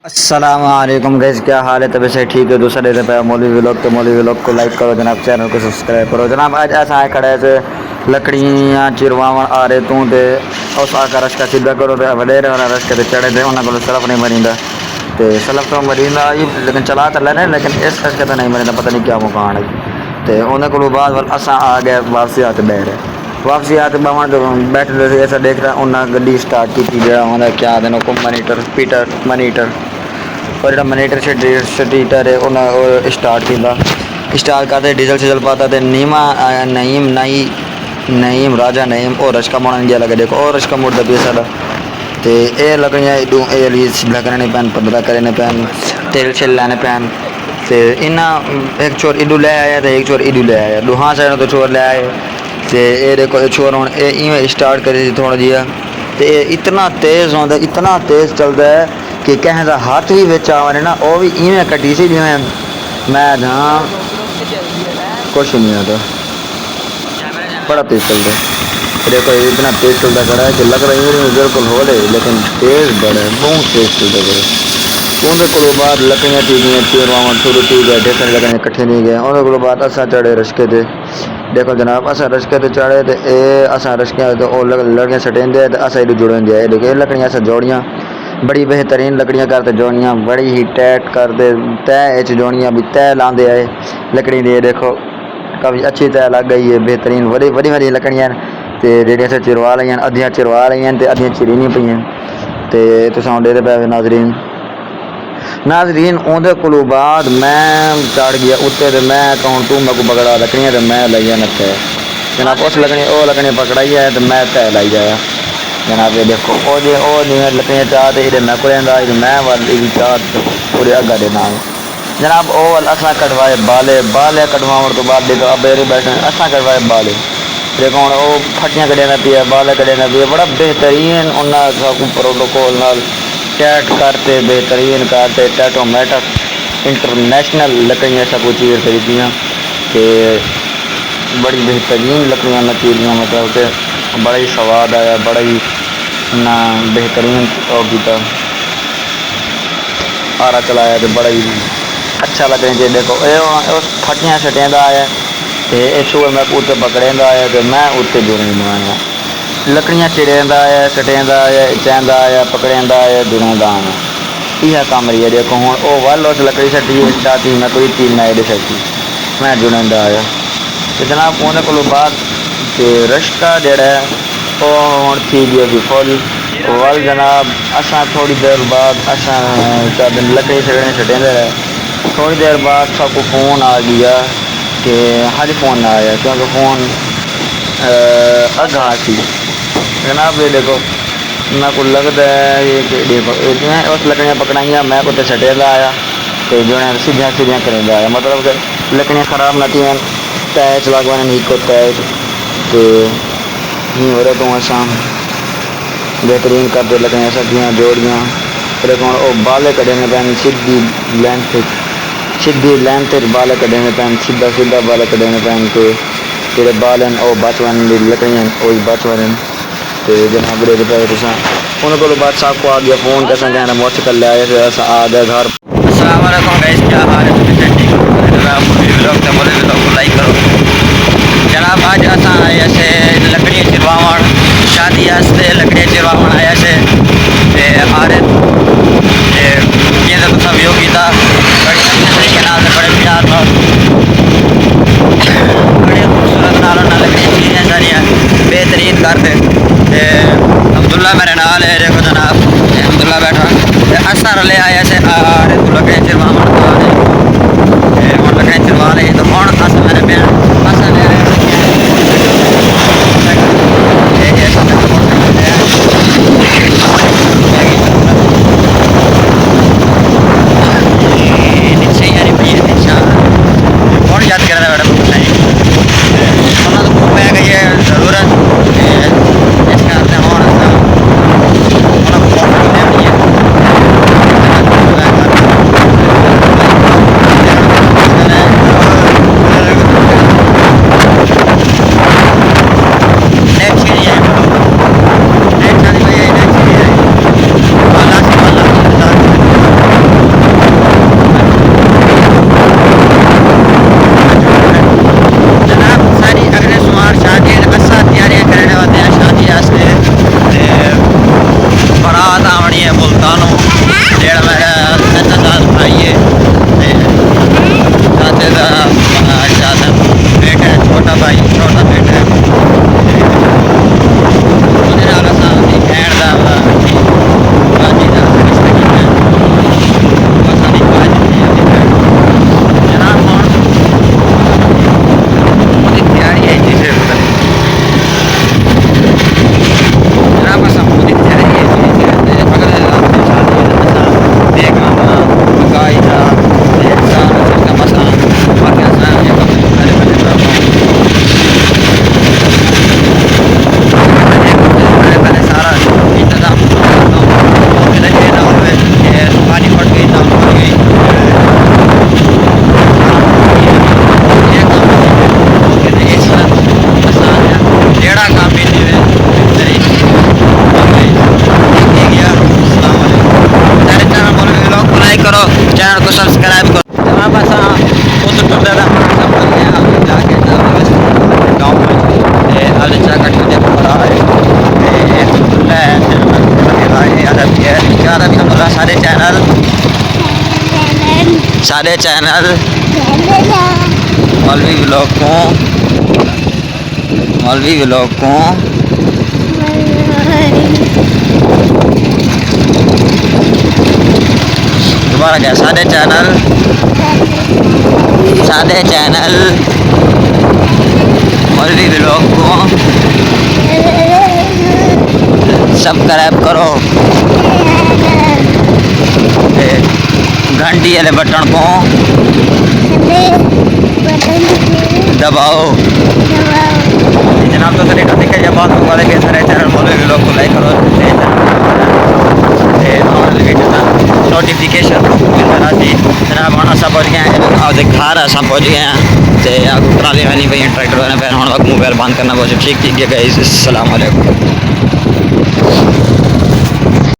अस्सलाम वालेकुम गाइस, क्या हाल है? तबे से ठीक है। दूसरा डे पे मौलवी व्लॉग, तो मौलवी व्लॉग को लाइक करो जनाब, चैनल को सब्सक्राइब करो जनाब। आज ऐसा है खड़े से लकड़ियाँ चिरवावन आ रहे तू ते उस आकर रश का सीधा करो तो वडेरे वाला रश के चढ़े थे उन्होंने को सलफ नहीं मरींदा तो सलफ तो मरींदा लेकिन चला तो लेने लेकिन इस रश के तो नहीं मरींदा, पता नहीं क्या मुकान है। तो उन्हें को बाद असा आ गए वापसी आते बहरे वापसी आते बवन तो बैठे थे ऐसा देख रहा उन्हें गड्डी स्टार्ट की थी जो उन्हें क्या देना को मनीटर पीटर मनीटर और जो मनीटर शटीटर है उन्हें स्टार्ट किया स्टार्ट करते डीजल सीजल पाता तो नीमा नईम नई नईम राजा नईम और रश का मोड़ा गया लगे देखो और रश का मुड़ता पिया सारा तो ये लकड़ियाँ इडू लगने पैन पदरा करने पैन तेल छिल लाने पैन तो इन्ना एक चोर इडू ले आया तो एक चोर इडू ले आया दुहा साइड तो चोर ले आए तो ये देखो चोर हूँ इवें स्टार्ट करी थोड़ा जिहा तो ये इतना तेज़ होता इतना तेज़ चलता है कि कहें का हाथ भी बिच आवे ना वो भी इवें कटी सी जिमें मैं जहाँ कुछ नहीं आता बड़ा तेज़ चलता है। देखो इतना तेज़ चलता खड़ा है कि लग रहा है बिल्कुल हो रहे लेकिन तेज़ बड़ा है, बहुत तेज़ चलता खड़ा। उनके को बाद लकड़ियाँ थी गई चीरवाव शुरू थी गए ढेर सारी लकड़ियाँ कट्ठी नहीं गए उनके को बाद असा चढ़े रशके थे देखो जनाब असा रशके थे चढ़े तो ये असा रशके तो लड़कियाँ सटेंदे तो असा इधर जुड़ेंगे देखो लकड़ियाँ असा जोड़ियाँ बड़ी बेहतरीन लकड़ियाँ करते जोड़ियाँ बड़ी ही टाइट करते तय जोड़ियाँ भी तय लाते आए लकड़ी दे देखो काफ़ी अच्छी तय लग गई है बेहतरीन बड़ी बड़ी बड़ी लकड़ियाँ तो जेह्ड़ियां असें चिरवा लियां अद्धियां चिरवा लियां ते अद्धियां चिरी नहीं पईयां ते तुसां डेरे पे नाजरीन नाजरीन उहदे कोलों बाद मैं चढ़ गया उत्ते तो मैं कहूँ तू मेरे को पकड़ा लकड़ियाँ तो मैं लाई नत्थे जनाब उस लकड़ी वो लकड़ियाँ पकड़ाई है तो मैं तय लाई जाया जनाब ये देखो ओ जे ओ जिवें लकड़ियाँ चाह तो इधर मैं को मैं वाली चाह पूरे अग्गा दे नाल जनाब ओ वाल असा कटवाए बाले बाले कटवाने तो बाद देखो अब बेरे बैठे असा कटवाए बाले देखो हूँ वो फटियाँ कढ़िया पिया बाले कढ़िया पिया बड़ा बेहतरीन उन्होंने प्रोटोकॉल नाल टैट करते बेहतरीन करते टैटोमेटक इंटरनेशनल लकड़ियाँ सब कुछ चीज़ खरीदियाँ कि बड़ी बेहतरीन लकड़ियाँ मैं चीरियाँ मतलब कि बड़ा ही स्वाद आया बड़ा ही ना बेहतरीन और किया आरा चलाया तो बड़ा ही अच्छा लगे कि देखो उस फटियाँ छटियाँ का आया तो चूर मैं उत्ते पकड़ेंदा आया तो मैं उत्ते जुड़े बनाया लकड़ियाँ चिड़ेंदा आया कटेंदा आया चैंदा आया पकड़ेंदा आया जुड़ेंदा आया यह काम रही है। देखो हूँ वो वल उस लकड़ी छटी चाहती मैं कोई चीज़ ना एडे छटी मैं जुड़ेंदा आया तो जनाब उन्हें को बाद रश्का जड़ा है वो हूँ थी गया भी फुल वल जनाब असा थोड़ी देर बाद असा लकड़ी छड़ने छटेंदे रहे थोड़ी देर बाद सबको फ़ोन आ गया कि हज फ़ोन आया क्योंकि फ़ोन अगा सी जनाब ये देखो मैं को लगता है कि देखो उस लकड़ियाँ पकड़ाइया मैं को छटेला आया तो जो है सीधियाँ सीधियाँ करेंदा आया मतलब कि लकड़ियाँ ख़राब न थी तैच लगवाने नहीं को तैच तो ही हो रहा तो असा बेहतरीन करते लकड़ियाँ सब्जियाँ जोड़ियाँ देखो वो बाले कढ़ने पैन सीधी लाइन ते बाल कढ़ने पैन सीधा सीधा बाल कढ़ने पैन के जेह्ड़े बाल हैं वो बच वन लकड़ियाँ वो बच वन तो जनाब रे पे तुसां उन्होंने को बाद साहब को आ गया फ़ोन कैसा कहना मोटरसाइकिल ले आए फिर ऐसा आ गया घर। अस्सलाम वालेकुम गाइस, क्या हाल है? व्लॉग को लाइक करो जनाब। आज असा आए से लकड़ियाँ चिरवावन शादी वास्ते लकड़ियाँ चिरवावन आया से आ रहे तो तुसा व्यू किया बड़ी अच्छे तरीके नाल बड़े प्यार नाल बड़े खूबसूरत नाल लकड़ियाँ चीज़ें सारियाँ बेहतरीन करते अब्दुल्ला मेरे नाल है देखो जनाब अब्दुल्ला बैठा असा रले आया से आ रहे तो लकड़ियाँ चिरवावन हूँ लकड़ियाँ चिरवा ले तो हूँ अस मेरे भैन अस ले रहे याद कर रहा है बेटा सुनना तो खूब है ये ज़रूरत इस करते जेड़ा मेरा नन्नादार भाई है चाचे का चाचा बेटा है, छोटा भाई छोटा बेटा है ਉਹਦੇ ਨਾਲ ਅਸਾਂ ਦੀ ਭੈਣ ਦਾ ਬਾਜੀ ਦਾ ਰਿਸ਼ਤਾ ਕੀਤਾ ਅਸਾਂ ਦੀ ਬਾਜੀ ਦੀ ਜਨਾਬ ਹੁਣ ਉਹਦੀ ਤਿਆਰੀ ਹੈ ਜੀ ਫਿਰ जनाब असां पूरी तैयारी है अगले हफ्ते शादी है असां बेगम गाई था इंसान का मसा बाकी असां ये कम करे पहले पहले सारा इंतजाम लगे ना हुए पानी पड़ गई ना पड़ गई ये काम इस असां जेड़ा काम भी नहीं करो चैनल को सब्सक्राइब करो जनाब असां उधर टुरदा दा सफर गया जाके गाँव में आले चाकट में पड़ा है अल्हम्दुलिल्लाह भी हमारा सारे चैनल मौलवी व्लॉग को दोबारा क्या सारे चैनल मौलवी व्लॉग को सब्सक्राइब करो घंटी वाले बटन को दबाओ जनाब तो तरीका दिखे जब बात वाले के सारे चैनल मौलवी व्लॉग को लाइक करो नोटिफिकेशन मिलता थी जनाब हम अस पहुँच गए आपके घर अस पहुँच गए हैं तो ट्राली वाली पे ट्रैक्टर वाले पे हम वक्त मोबाइल बंद करना पहुँचे ठीक है गाइस अस्सलाम वालेकुम।